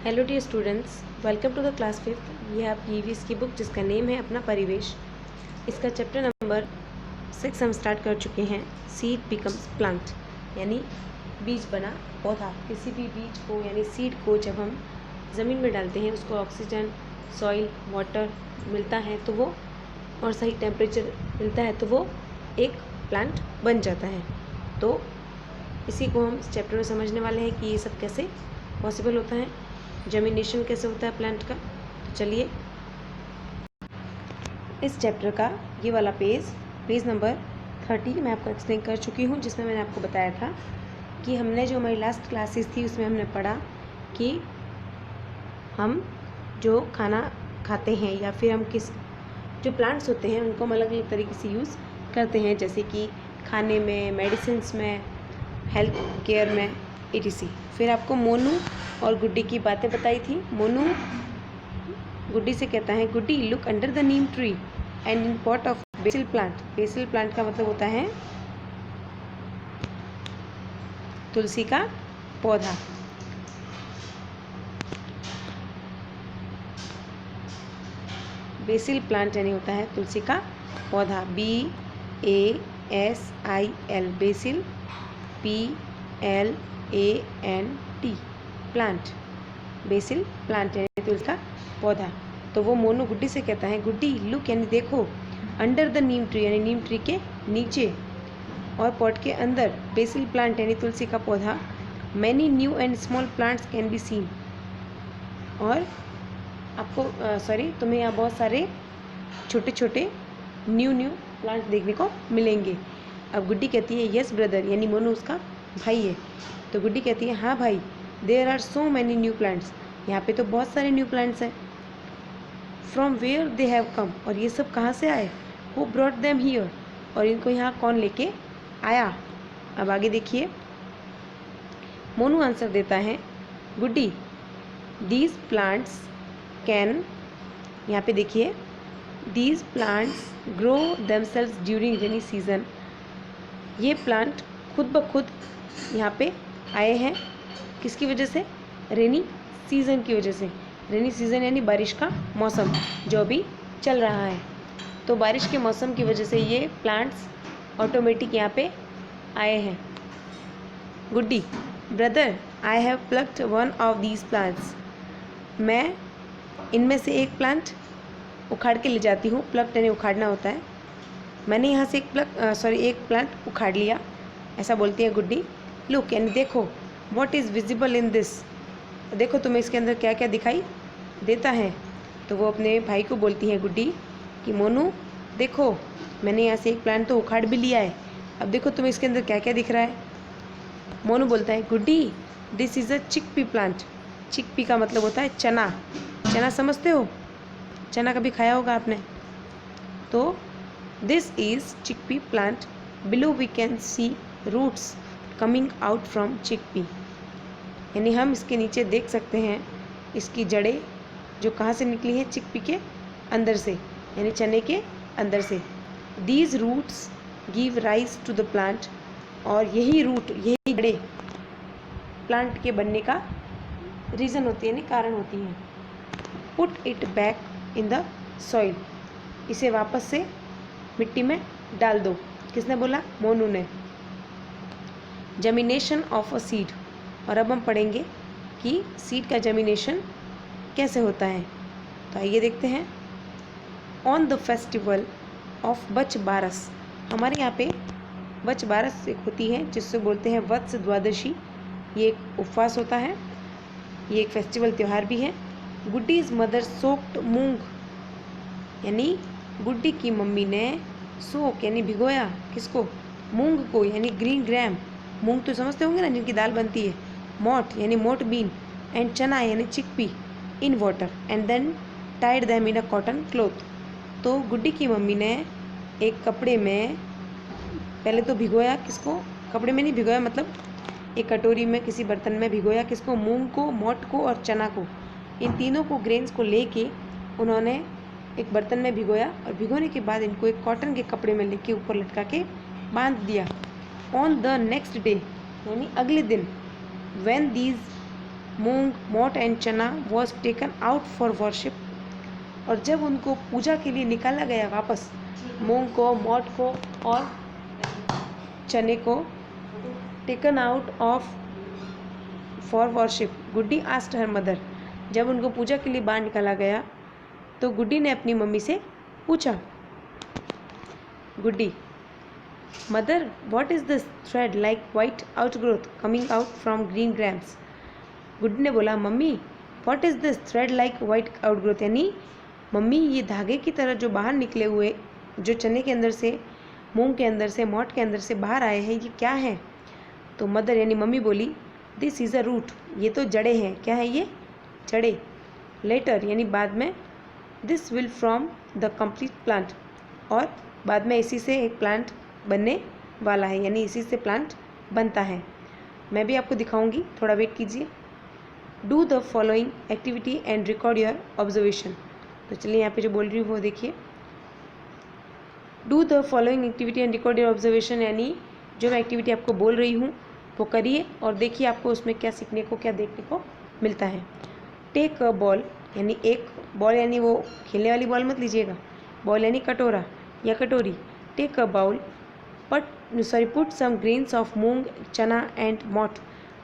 Hello dear students, welcome to the class 5th। ये आपकी EVS की बुक जिसका नेम है अपना परिवेश। इसका चैप्टर नंबर 6 हम स्टार्ट कर चुके हैं। सीड बिकम्स प्लांट, यानी बीज बना पौधा। किसी भी बीज को यानी सीड को जब हम ज़मीन में डालते हैं, उसको ऑक्सीजन, सॉइल, वाटर मिलता है तो वो और सही टेम्परेचर मिलता है तो वो एक प्लांट बन जाता है। तो इसी को हम इस चैप्टर में समझने वाले हैं कि ये सब कैसे पॉसिबल होता है, जर्मिनेशन कैसे होता है प्लांट का। तो चलिए, इस चैप्टर का ये वाला पेज नंबर 30 मैं आपको एक्सप्लेन कर चुकी हूँ, जिसमें मैंने आपको बताया था कि हमने जो हमारी लास्ट क्लासेस थी उसमें हमने पढ़ा कि हम जो खाना खाते हैं या फिर हम जो प्लांट्स होते हैं उनको हम अलग अलग तरीके से यूज़ करते हैं, जैसे कि खाने में, मेडिसिन्स में, हेल्थ केयर में, etc। फिर आपको मोनू और गुड्डी की बातें बताई थी। मोनू गुड्डी से कहता है, Guddi look under the neem tree and in pot of basil plant. Basil plant का मतलब होता है तुलसी का पौधा। बेसिल प्लांट यानी होता है तुलसी का पौधा। BASIL, BECIL, PLANT, plant. Basil plant यानी तुलसी का पौधा। तो वो मोनू गुड्डी से कहता है, गुड्डी लुक यानी देखो, अंडर द नीम ट्री यानी नीम ट्री के नीचे, और पॉट के अंदर बेसिल प्लांट यानी तुलसी का पौधा। Many new and small plants can be seen, और आपको तुम्हें यहाँ बहुत सारे छोटे छोटे न्यू प्लांट देखने को मिलेंगे। अब गुड्डी कहती है, यस ब्रदर, यानी मोनू उसका भाई है। तो गुड्डी कहती है, हाँ भाई, there are so many new plants, यहाँ पे तो बहुत सारे न्यू प्लांट्स हैं। From where they have come, और ये सब कहाँ से आए। हु ब्रॉट देम हियर, और इनको यहाँ कौन लेके आया। अब आगे देखिए, मोनू आंसर देता है, गुड्डी दीज प्लांट्स कैन, यहाँ पे देखिए, these plants grow themselves during rainy season. ये प्लांट खुद ब खुद यहाँ पे आए हैं, किसकी वजह से, रेनी सीज़न की वजह से। रेनी सीज़न यानी बारिश का मौसम जो अभी चल रहा है। तो बारिश के मौसम की वजह से ये प्लांट्स ऑटोमेटिक यहाँ पे आए हैं। Guddi, brother I have plucked one of these plants, मैं इनमें से एक प्लांट उखाड़ के ले जाती हूँ। प्लक्ड यानी उखाड़ना होता है। मैंने यहाँ से एक प्लांट उखाड़ लिया, ऐसा बोलती है गुड्डी। लुक यानी देखो, what is visible in this, देखो तुम्हें इसके अंदर क्या क्या दिखाई देता है। तो वो अपने भाई को बोलती है गुड्डी कि मोनू देखो, मैंने यहाँ से एक प्लांट तो उखाड़ भी लिया है, अब देखो तुम्हें इसके अंदर क्या क्या दिख रहा है। मोनू बोलता है, Guddi this is a chickpea plant. Chickpea का मतलब होता है चना। चना समझते हो, चना कभी खाया होगा आपने। तो this is chickpea plant, below we can see roots coming out from chickpea, यानी हम इसके नीचे देख सकते हैं इसकी जड़ें जो कहाँ से निकली हैं, चिकपी के अंदर से, यानी चने के अंदर से। These roots give rise to the plant, और यही रूट, यही जड़ें प्लांट के बनने का रीज़न होती है, यानी कारण होती हैं। Put it back in the soil, इसे वापस से मिट्टी में डाल दो। किसने बोला, मोनू ने। जर्मिनेशन ऑफ अ सीड, और अब हम पढ़ेंगे कि सीड का जर्मिनेशन कैसे होता है। तो आइए देखते हैं। ऑन द फेस्टिवल ऑफ बच बारस, हमारे यहाँ पे बच बारस एक होती है जिससे बोलते हैं वत्स द्वादशी। ये एक उपवास होता है, ये एक फेस्टिवल त्यौहार भी है। गुड्डीज मदर सोक्ड मूंग, यानी गुड्डी की मम्मी ने सोक यानी भिगोया, किसको, मूंग को, यानी ग्रीन ग्रैम, मूंग तो समझते होंगे ना जिनकी दाल बनती है। मोट यानी मोट बीन, एंड चना यानी chickpea, in water and then tied them in a cotton cloth. तो गुड्डी की मम्मी ने एक कपड़े में पहले तो भिगोया, किसको, कपड़े में नहीं भिगोया, मतलब एक कटोरी में, किसी बर्तन में भिगोया, किसको, मूंग को, मोट को और चना को। इन तीनों को, ग्रेन्स को लेके उन्होंने एक बर्तन में भिगोया, और भिगोने के बाद इनको एक कॉटन के कपड़े में लेके ऊपर लटका के बांध दिया। ऑन द नेक्स्ट डे यानी अगले दिन, व्हेन दीज मूंग मोट एंड चना was taken out for worship, और जब उनको पूजा के लिए निकाला गया वापस, मूंग को, मोट को और चने को taken out of for worship, Guddi asked her mother, जब उनको पूजा के लिए बाहर निकाला गया तो गुड्डी ने अपनी मम्मी से पूछा, Guddi, mother what is this thread like white outgrowth coming out from green grams. Guddi ने बोला, mummy what is this thread like white outgrowth, यानी मम्मी ये धागे की तरह जो बाहर निकले हुए, जो चने के अंदर से, मूंग के अंदर से, मोट के अंदर से बाहर आए हैं, ये क्या है। तो मदर यानी मम्मी बोली, दिस इज़ अ रूट, ये तो जड़े हैं। क्या है ये? जड़े। लेटर यानी बाद में, this will from the complete plant, और बाद में इसी से एक प्लांट बनने वाला है, यानी इसी से प्लांट बनता है। मैं भी आपको दिखाऊंगी, थोड़ा वेट कीजिए। Do the following activity and record your observation. तो चलिए यहाँ पे जो बोल रही हूँ वो देखिए। Do the following activity and record your observation, यानी जो मैं एक्टिविटी आपको बोल रही हूँ वो करिए और देखिए आपको उसमें क्या सीखने को, क्या देखने को मिलता है। टेक अ बॉल, यानी एक बॉल, यानी वो खेलने वाली बॉल मत लीजिएगा, बॉल यानी कटोरा या कटोरी। Take a bowl, put some grains of moong, chana and moth,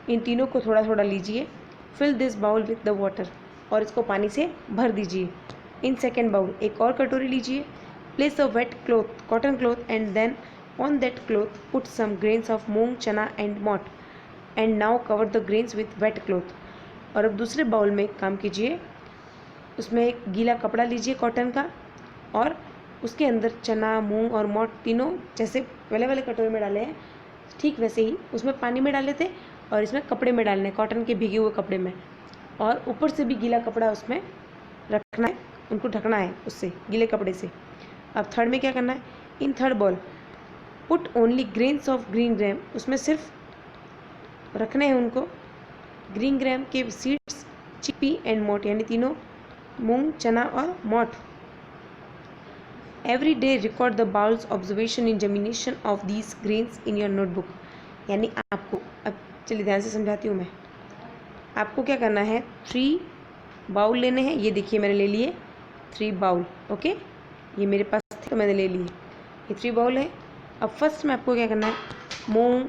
इन तीनों को थोड़ा थोड़ा लीजिए। Fill this bowl with the water, और इसको पानी से भर दीजिए। इन सेकेंड बाउल, एक और कटोरी लीजिए। Place a wet cloth, cotton cloth, and then on that cloth put some grains of moong, chana and moth, and now cover the grains with wet cloth. और अब दूसरे बाउल में काम कीजिए, उसमें एक गीला कपड़ा लीजिए कॉटन का, और उसके अंदर चना, मूंग और मोट तीनों जैसे पहले वाले कटोरे में डाले हैं ठीक वैसे ही उसमें पानी में डाले थे, और इसमें कपड़े में डालने, कॉटन के भीगे हुए कपड़े में, और ऊपर से भी गीला कपड़ा उसमें रखना है, उनको ढकना है उससे, गीले कपड़े से। अब थर्ड में क्या करना है, in third ball put only grains of green gram, उसमें सिर्फ रखने हैं उनको ग्रीन ग्राम के सीड्स, चिकपी एंड मोट, यानी तीनों मूंग, चना और मोट। Every day record the bowls observation in germination of these grains in your notebook, यानी आपको, अब चलिए ध्यान से समझाती हूँ मैं, आपको क्या करना है, 3 बाउल लेने हैं। ये देखिए मैंने ले लिए 3 बाउल, ओके, ये मेरे पास थे तो मैंने ले लिए, ये 3 बाउल है। अब फर्स्ट में आपको क्या करना है, मूंग,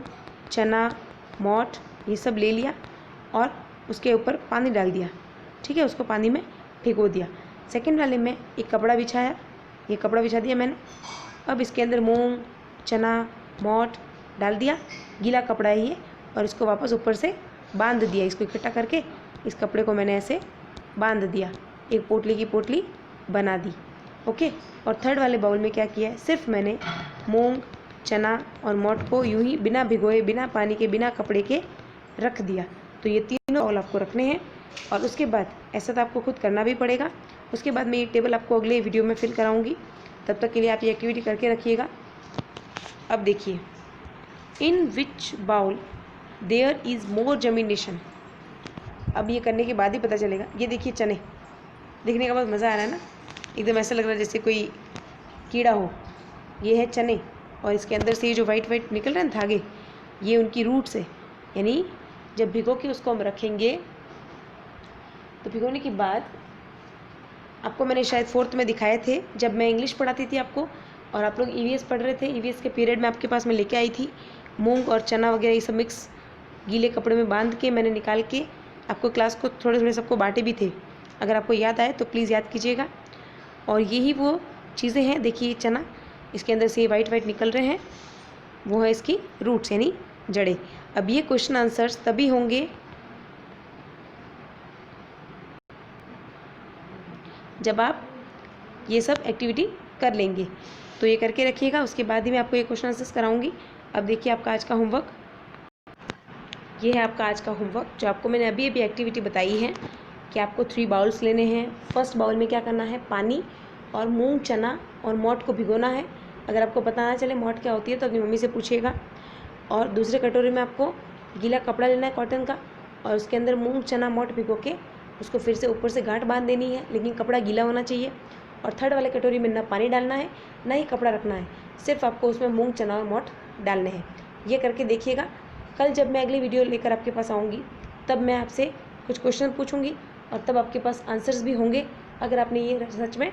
चना, मोट ये सब ले लिया और उसके ऊपर पानी डाल दिया, ठीक है, उसको पानी में भिगो दिया। सेकंड वाले में एक कपड़ा बिछाया, ये कपड़ा बिछा दिया मैंने। अब इसके अंदर मूंग, चना, मोट डाल दिया, गीला कपड़ा है ये, और इसको वापस ऊपर से बांध दिया, इसको इकट्ठा करके इस कपड़े को मैंने ऐसे बांध दिया, एक पोटली की पोटली बना दी, ओके। और थर्ड वाले बाउल में क्या किया है, सिर्फ मैंने मूंग, चना और मोट को यूं ही बिना भिगोए, बिना पानी के, बिना कपड़े के रख दिया। तो ये तीनों बाउल आपको रखने हैं, और उसके बाद ऐसा तो आपको खुद करना भी पड़ेगा। उसके बाद मैं ये टेबल आपको अगले वीडियो में फिल कराऊंगी, तब तक के लिए आप ये एक्टिविटी करके रखिएगा। अब देखिए, in which bowl there is more germination, अब ये करने के बाद ही पता चलेगा। ये देखिए चने, देखने का बहुत मज़ा आ रहा है ना, एकदम ऐसा लग रहा है जैसे कोई कीड़ा हो। ये है चने, और इसके अंदर से ये जो वाइट वाइट निकल रहे हैं धागे, ये उनकी रूट्स है, यानी जब भिगो के उसको हम रखेंगे तो भिगोने के बाद, आपको मैंने शायद 4th में दिखाए थे जब मैं इंग्लिश पढ़ाती थी आपको, और आप लोग ईवीएस पढ़ रहे थे, ईवीएस के पीरियड में आपके पास मैं लेके आई थी मूंग और चना वगैरह ये सब मिक्स गीले कपड़े में बांध के मैंने निकाल के आपको क्लास को थोड़े थोड़े सबको बांटे भी थे। अगर आपको याद आए तो प्लीज़ याद कीजिएगा। और यही वो चीज़ें हैं, देखिए चना, इसके अंदर से ये वाइट वाइट निकल रहे हैं, वो है इसकी रूट्स यानी जड़ें। अब ये क्वेश्चन आंसर्स तभी होंगे जब आप ये सब एक्टिविटी कर लेंगे, तो ये करके रखिएगा, उसके बाद ही मैं आपको ये क्वेश्चन आंसर्स कराऊंगी। अब देखिए आपका आज का होमवर्क, ये है आपका आज का होमवर्क, जो आपको मैंने अभी अभी एक्टिविटी बताई है कि आपको 3 बाउल्स लेने हैं। फर्स्ट बाउल में क्या करना है, पानी और मूंग, चना और मोट को भिगोना है। अगर आपको पता ना चले मोट क्या होती है तो अपनी मम्मी से पूछिएगा। और दूसरे कटोरे में आपको गीला कपड़ा लेना है कॉटन का, और उसके अंदर मूंग, चना, मोट भिगो के उसको फिर से ऊपर से गांठ बांध देनी है, लेकिन कपड़ा गीला होना चाहिए। और थर्ड वाले कटोरी में ना पानी डालना है ना ही कपड़ा रखना है, सिर्फ आपको उसमें मूंग, चना और मोट डालने हैं। ये करके देखिएगा। कल जब मैं अगली वीडियो लेकर आपके पास आऊँगी तब मैं आपसे कुछ क्वेश्चन पूछूंगी और तब आपके पास आंसर्स भी होंगे अगर आपने ये सच में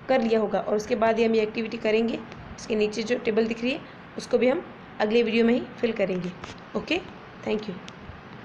कर लिया होगा। और उसके बाद ही हम ये एक्टिविटी करेंगे। इसके नीचे जो टेबल दिख रही है उसको भी हम अगले वीडियो में ही फिल करेंगे। Okay, thank you.